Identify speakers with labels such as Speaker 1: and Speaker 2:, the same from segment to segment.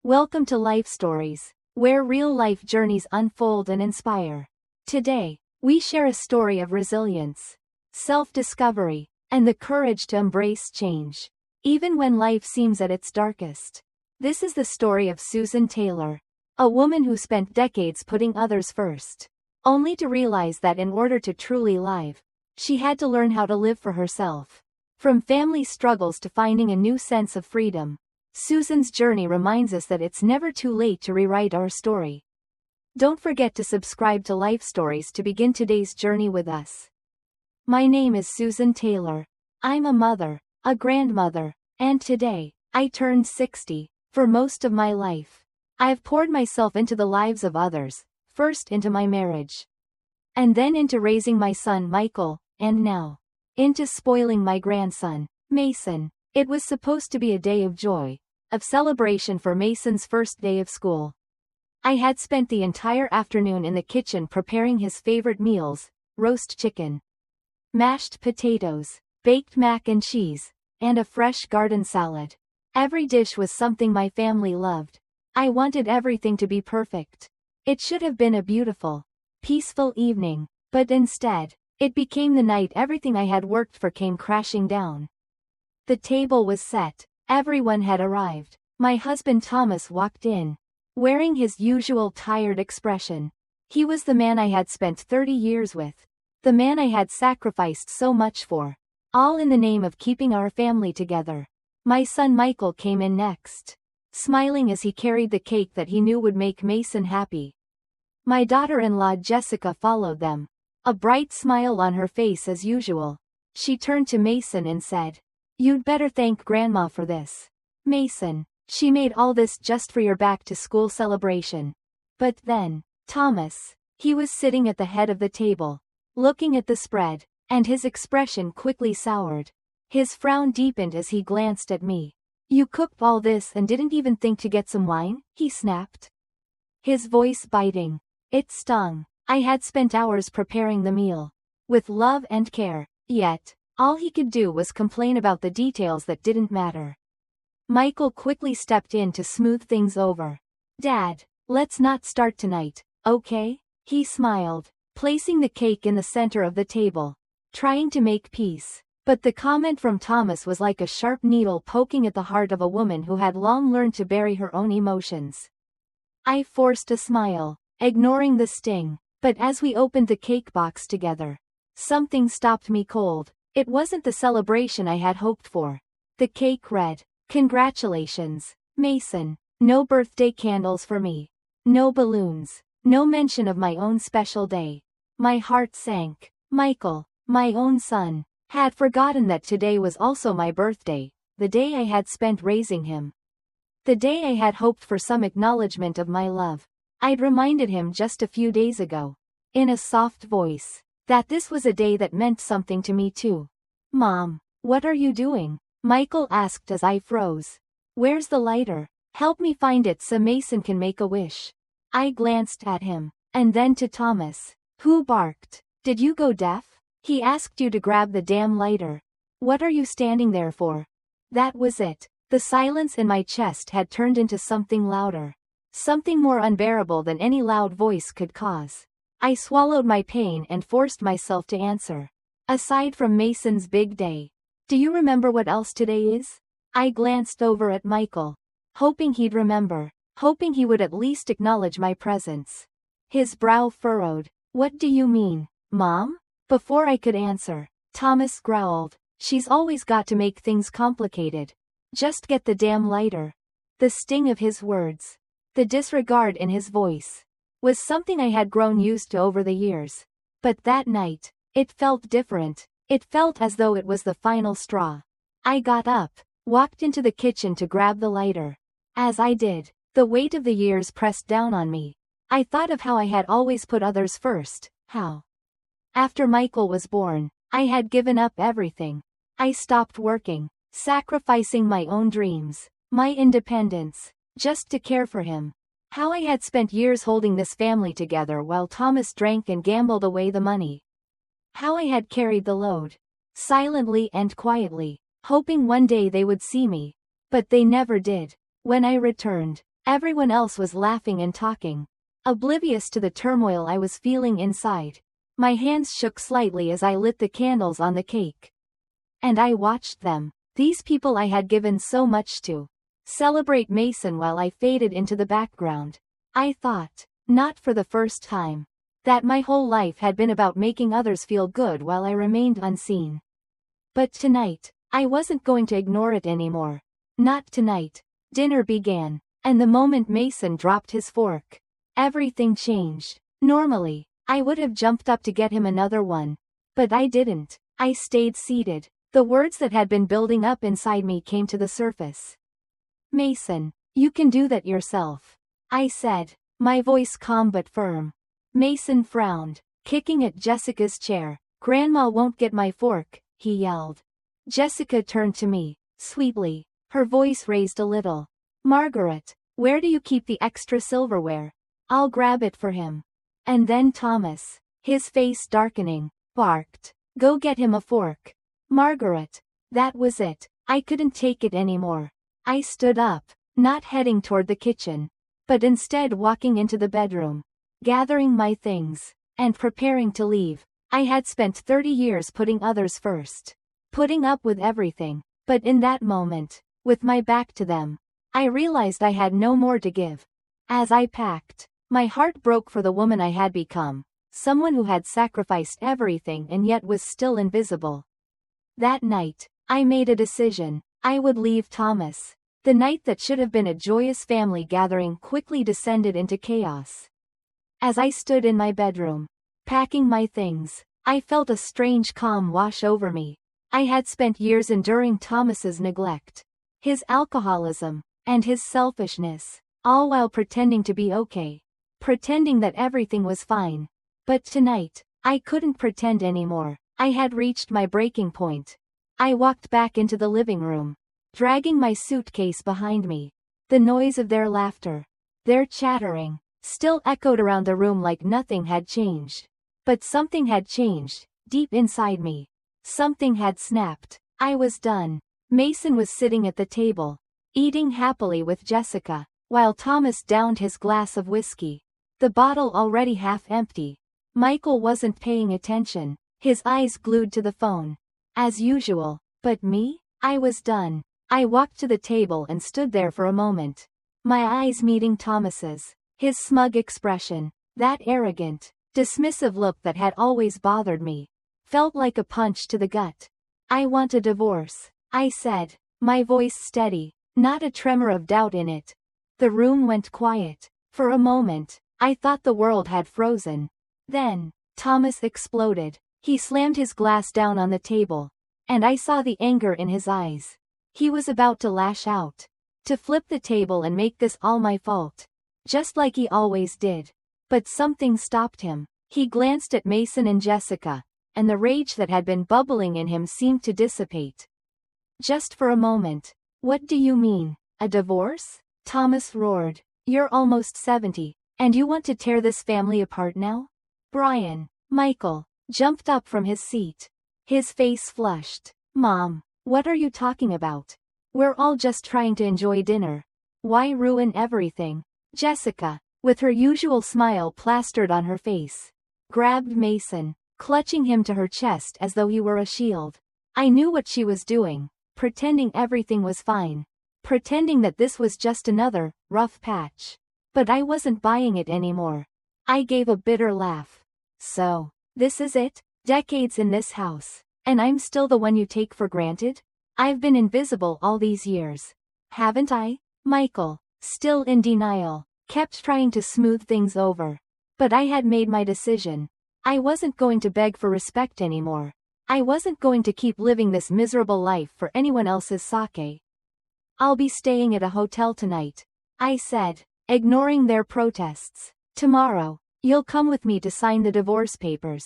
Speaker 1: Welcome to Life Stories, where real-life journeys unfold and inspire. Today, we share a story of resilience, self-discovery, and the courage to embrace change, even when life seems at its darkest. This is the story of Susan Taylor, a woman who spent decades putting others first, only to realize that in order to truly live, she had to learn how to live for herself. From family struggles to finding a new sense of freedom, Susan's journey reminds us that it's never too late to rewrite our story. Don't forget to subscribe to Life Stories to begin today's journey with us. My name is Susan Taylor. I'm a mother, a grandmother, and today, I turned 60. For most of my life, I've poured myself into the lives of others, first into my marriage, and then into raising my son Michael, and now, into spoiling my grandson, Mason. It was supposed to be a day of joy, of celebration for Mason's first day of school. I had spent the entire afternoon in the kitchen preparing his favorite meals: roast chicken, mashed potatoes, baked mac and cheese, and a fresh garden salad. Every dish was something my family loved. I wanted everything to be perfect. It should have been a beautiful, peaceful evening, but instead, it became the night everything I had worked for came crashing down. The table was set. Everyone had arrived. My husband Thomas walked in, wearing his usual tired expression. He was the man I had spent 30 years with, the man I had sacrificed so much for, all in the name of keeping our family together. My son Michael came in next, smiling as he carried the cake that he knew would make Mason happy. My daughter-in-law Jessica followed them, a bright smile on her face as usual. She turned to Mason and said, "You'd better thank Grandma for this. Mason, she made all this just for your back-to-school celebration." But then, Thomas, he was sitting at the head of the table, looking at the spread, and his expression quickly soured. His frown deepened as he glanced at me. "You cooked all this and didn't even think to get some wine?" he snapped, his voice biting. It stung. I had spent hours preparing the meal, with love and care, yet, all he could do was complain about the details that didn't matter. Michael quickly stepped in to smooth things over. "Dad, let's not start tonight, okay?" he smiled, placing the cake in the center of the table, trying to make peace. But the comment from Thomas was like a sharp needle poking at the heart of a woman who had long learned to bury her own emotions. I forced a smile, ignoring the sting, but as we opened the cake box together, something stopped me cold. It wasn't the celebration I had hoped for. The cake read, "Congratulations, Mason." No birthday candles for me. No balloons. No mention of my own special day. My heart sank. Michael, my own son, had forgotten that today was also my birthday, the day I had spent raising him. The day I had hoped for some acknowledgement of my love. I'd reminded him just a few days ago, in a soft voice, that this was a day that meant something to me too. "Mom, what are you doing?" Michael asked as I froze. "Where's the lighter? Help me find it so Mason can make a wish." I glanced at him, and then to Thomas, who barked, "Did you go deaf? He asked you to grab the damn lighter. What are you standing there for?" That was it. The silence in my chest had turned into something louder. Something more unbearable than any loud voice could cause. I swallowed my pain and forced myself to answer. "Aside from Mason's big day, do you remember what else today is?" I glanced over at Michael, hoping he'd remember, hoping he would at least acknowledge my presence. His brow furrowed. "What do you mean, Mom?" Before I could answer, Thomas growled, "She's always got to make things complicated. Just get the damn lighter." The sting of his words, the disregard in his voice, was something I had grown used to over the years. But that night, it felt different. It felt as though it was the final straw. I got up, walked into the kitchen to grab the lighter. As I did, the weight of the years pressed down on me. I thought of how I had always put others first, how, after Michael was born, I had given up everything. I stopped working, sacrificing my own dreams, my independence, just to care for him. How I had spent years holding this family together while Thomas drank and gambled away the money. How I had carried the load, silently and quietly, hoping one day they would see me. But they never did. When I returned, Everyone else was laughing and talking, oblivious to the turmoil I was feeling inside. My hands shook slightly as I lit the candles on the cake. And I watched them, these people I had given so much to, celebrate Mason while I faded into the background. I thought, not for the first time, that my whole life had been about making others feel good while I remained unseen. But tonight, I wasn't going to ignore it anymore. Not tonight. Dinner began, and the moment Mason dropped his fork, everything changed. Normally, I would have jumped up to get him another one. But I didn't. I stayed seated. The words that had been building up inside me came to the surface. Mason, you can do that yourself, I said, my voice calm but firm. Mason frowned, kicking at Jessica's chair. Grandma won't get my fork, he yelled. Jessica turned to me, sweetly, her voice raised a little. Margaret, where do you keep the extra silverware? I'll grab it for him. And then Thomas, his face darkening, barked, go get him a fork. Margaret. That was it. I couldn't take it anymore. I stood up, not heading toward the kitchen, but instead walking into the bedroom, gathering my things, and preparing to leave. I had spent 30 years putting others first, putting up with everything, but in that moment, with my back to them, I realized I had no more to give. As I packed, my heart broke for the woman I had become, someone who had sacrificed everything and yet was still invisible. That night, I made a decision. I would leave Thomas. The night that should have been a joyous family gathering quickly descended into chaos. As I stood in my bedroom, packing my things, I felt a strange calm wash over me. I had spent years enduring Thomas's neglect, his alcoholism, and his selfishness, all while pretending to be okay, pretending that everything was fine. But tonight, I couldn't pretend anymore. I had reached my breaking point. I walked back into the living room, dragging my suitcase behind me. The noise of their laughter, their chattering, still echoed around the room like nothing had changed. But something had changed, deep inside me. Something had snapped. I was done. Mason was sitting at the table, eating happily with Jessica, while Thomas downed his glass of whiskey, the bottle already half empty. Michael wasn't paying attention, his eyes glued to the phone. As usual, but me? I was done. I walked to the table and stood there for a moment, my eyes meeting Thomas's. His smug expression, that arrogant, dismissive look that had always bothered me, felt like a punch to the gut. I want a divorce, I said, my voice steady, not a tremor of doubt in it. The room went quiet. For a moment, I thought the world had frozen. Then, Thomas exploded. He slammed his glass down on the table, and I saw the anger in his eyes. He was about to lash out, to flip the table and make this all my fault, just like he always did. But something stopped him. He glanced at Mason and Jessica, and the rage that had been bubbling in him seemed to dissipate. Just for a moment. What do you mean, a divorce? Thomas roared. You're almost 70, and you want to tear this family apart now? Brian, Michael, jumped up from his seat. His face flushed. Mom, what are you talking about? We're all just trying to enjoy dinner. Why ruin everything? Jessica, with her usual smile plastered on her face, grabbed Mason, clutching him to her chest as though he were a shield. I knew what she was doing, pretending everything was fine, pretending that this was just another rough patch. But I wasn't buying it anymore. I gave a bitter laugh. So, this is it? Decades in this house, and I'm still the one you take for granted? I've been invisible all these years, haven't I? Michael, still in denial, kept trying to smooth things over. But I had made my decision. I wasn't going to beg for respect anymore. I wasn't going to keep living this miserable life for anyone else's sake. I'll be staying at a hotel tonight, I said, ignoring their protests. Tomorrow, you'll come with me to sign the divorce papers.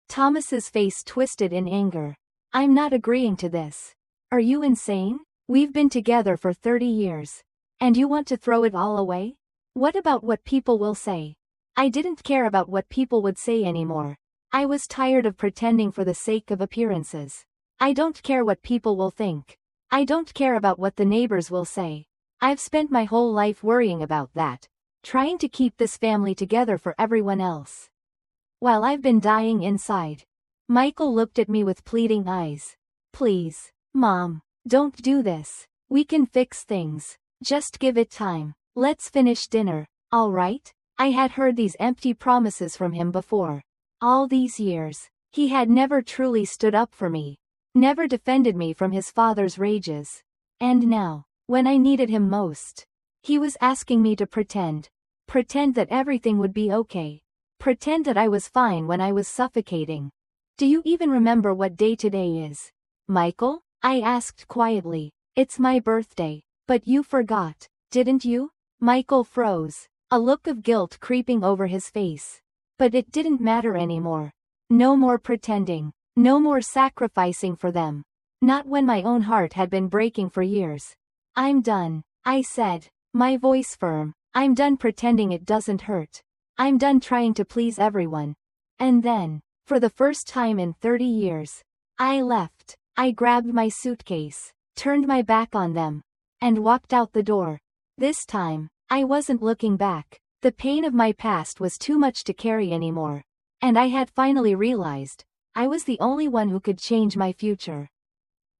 Speaker 1: Thomas's face twisted in anger. I'm not agreeing to this. Are you insane? We've been together for 30 years. And you want to throw it all away? What about what people will say? I didn't care about what people would say anymore. I was tired of pretending for the sake of appearances. I don't care what people will think. I don't care about what the neighbors will say. I've spent my whole life worrying about that, trying to keep this family together for everyone else, while I've been dying inside." Michael looked at me with pleading eyes. "Please, Mom, don't do this. We can fix things. Just give it time. Let's finish dinner, all right?" I had heard these empty promises from him before. All these years, he had never truly stood up for me, never defended me from his father's rages. And now, when I needed him most, he was asking me to pretend that everything would be okay. Pretend that I was fine when I was suffocating. "Do you even remember what day today is, Michael?" I asked quietly. "It's my birthday." "But you forgot, didn't you?" Michael froze, a look of guilt creeping over his face. But it didn't matter anymore. No more pretending. No more sacrificing for them. Not when my own heart had been breaking for years. "I'm done," I said, my voice firm. "I'm done pretending it doesn't hurt. I'm done trying to please everyone." And then, for the first time in 30 years, I left. I grabbed my suitcase, turned my back on them, and walked out the door. This time, I wasn't looking back. The pain of my past was too much to carry anymore. And I had finally realized, I was the only one who could change my future.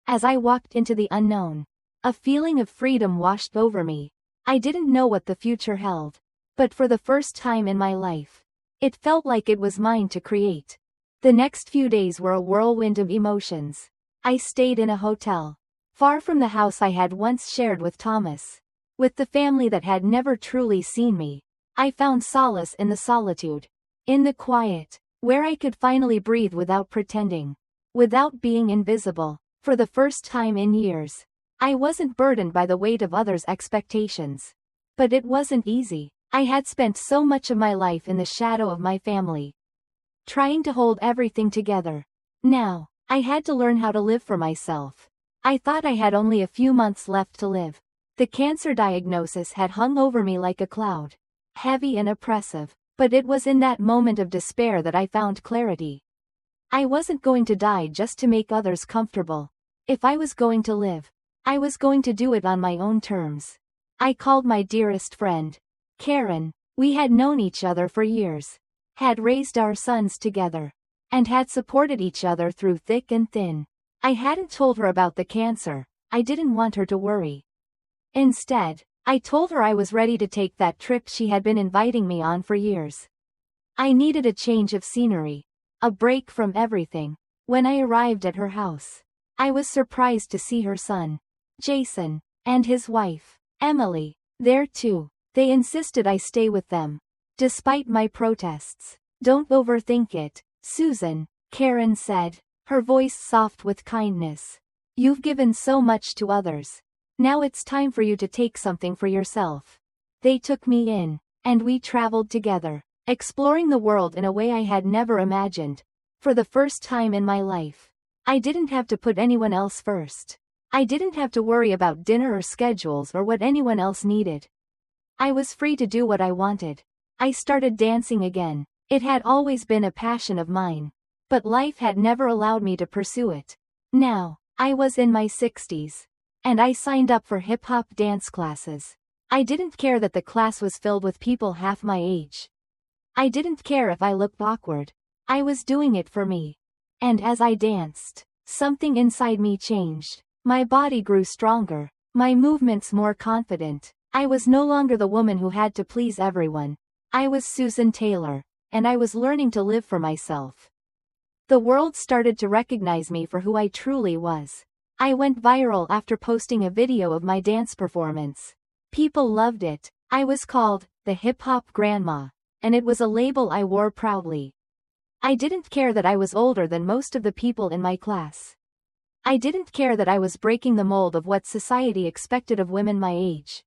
Speaker 1: As I walked into the unknown, a feeling of freedom washed over me. I didn't know what the future held. But for the first time in my life, it felt like it was mine to create. The next few days were a whirlwind of emotions. I stayed in a hotel, far from the house I had once shared with Thomas. With the family that had never truly seen me, I found solace in the solitude. In the quiet, where I could finally breathe without pretending. Without being invisible. For the first time in years, I wasn't burdened by the weight of others' expectations. But it wasn't easy. I had spent so much of my life in the shadow of my family, trying to hold everything together. Now, I had to learn how to live for myself. I thought I had only a few months left to live. The cancer diagnosis had hung over me like a cloud, heavy and oppressive, but it was in that moment of despair that I found clarity. I wasn't going to die just to make others comfortable. If I was going to live, I was going to do it on my own terms. I called my dearest friend, Karen. We had known each other for years, had raised our sons together, and had supported each other through thick and thin. I hadn't told her about the cancer. I didn't want her to worry. Instead, I told her I was ready to take that trip she had been inviting me on for years. I needed a change of scenery, a break from everything. When I arrived at her house, I was surprised to see her son, Jason, and his wife, Emily, there too. They insisted I stay with them, despite my protests. "Don't overthink it, Susan," Karen said, her voice soft with kindness. "You've given so much to others. Now it's time for you to take something for yourself." They took me in, and we traveled together, exploring the world in a way I had never imagined. For the first time in my life, I didn't have to put anyone else first. I didn't have to worry about dinner or schedules or what anyone else needed. I was free to do what I wanted. I started dancing again. It had always been a passion of mine, but life had never allowed me to pursue it. Now, I was in my 60s. And I signed up for hip-hop dance classes. I didn't care that the class was filled with people half my age. I didn't care if I looked awkward. I was doing it for me. And as I danced, something inside me changed. My body grew stronger, my movements more confident. I was no longer the woman who had to please everyone. I was Susan Taylor, and I was learning to live for myself. The world started to recognize me for who I truly was. I went viral after posting a video of my dance performance. People loved it. I was called the hip-hop grandma, and it was a label I wore proudly. I didn't care that I was older than most of the people in my class. I didn't care that I was breaking the mold of what society expected of women my age.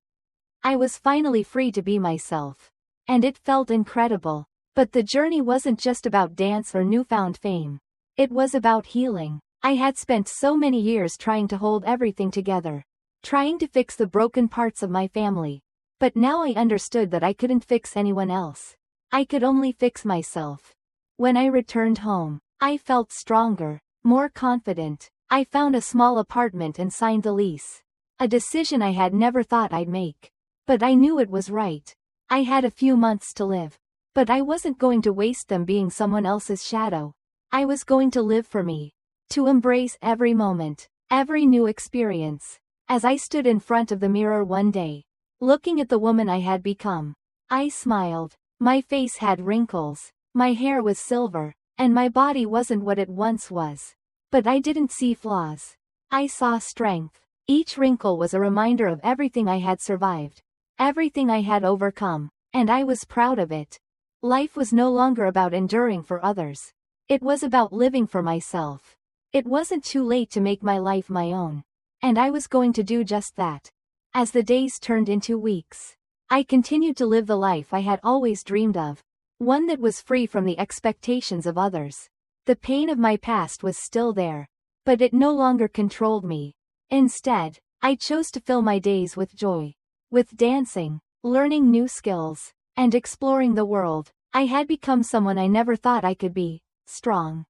Speaker 1: I was finally free to be myself. And it felt incredible. But the journey wasn't just about dance or newfound fame. It was about healing. I had spent so many years trying to hold everything together, trying to fix the broken parts of my family. But now I understood that I couldn't fix anyone else. I could only fix myself. When I returned home, I felt stronger, more confident. I found a small apartment and signed the lease. A decision I had never thought I'd make. But I knew it was right. I had a few months to live. But I wasn't going to waste them being someone else's shadow. I was going to live for me. To embrace every moment, every new experience. As I stood in front of the mirror one day, looking at the woman I had become, I smiled. My face had wrinkles, my hair was silver, and my body wasn't what it once was. But I didn't see flaws. I saw strength. Each wrinkle was a reminder of everything I had survived, everything I had overcome, and I was proud of it. Life was no longer about enduring for others. It was about living for myself. It wasn't too late to make my life my own. And I was going to do just that. As the days turned into weeks, I continued to live the life I had always dreamed of. One that was free from the expectations of others. The pain of my past was still there. But it no longer controlled me. Instead, I chose to fill my days with joy. With dancing, learning new skills, and exploring the world. I had become someone I never thought I could be. Strong,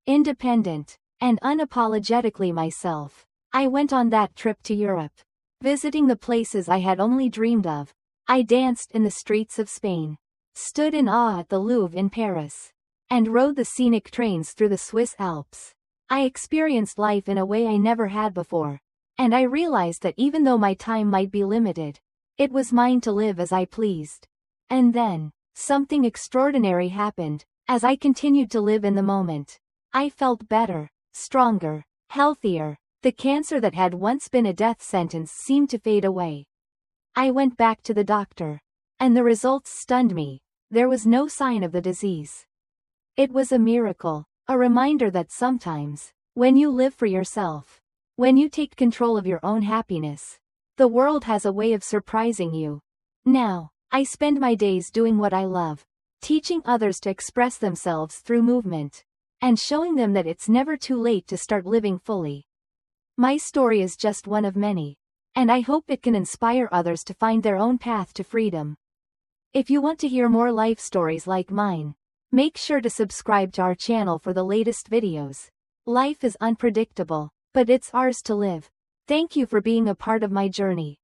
Speaker 1: independent, and unapologetically myself. I went on that trip to Europe, visiting the places I had only dreamed of. I danced in the streets of Spain, stood in awe at the Louvre in Paris, and rode the scenic trains through the Swiss Alps. I experienced life in a way I never had before, and I realized that even though my time might be limited, it was mine to live as I pleased. And then, something extraordinary happened. As I continued to live in the moment, I felt better, stronger, healthier. The cancer that had once been a death sentence seemed to fade away. I went back to the doctor, and the results stunned me. There was no sign of the disease. It was a miracle, a reminder that sometimes, when you live for yourself, when you take control of your own happiness, the world has a way of surprising you. Now, I spend my days doing what I love, teaching others to express themselves through movement, and showing them that it's never too late to start living fully. My story is just one of many, and I hope it can inspire others to find their own path to freedom. If you want to hear more life stories like mine, make sure to subscribe to our channel for the latest videos. Life is unpredictable, but it's ours to live. Thank you for being a part of my journey.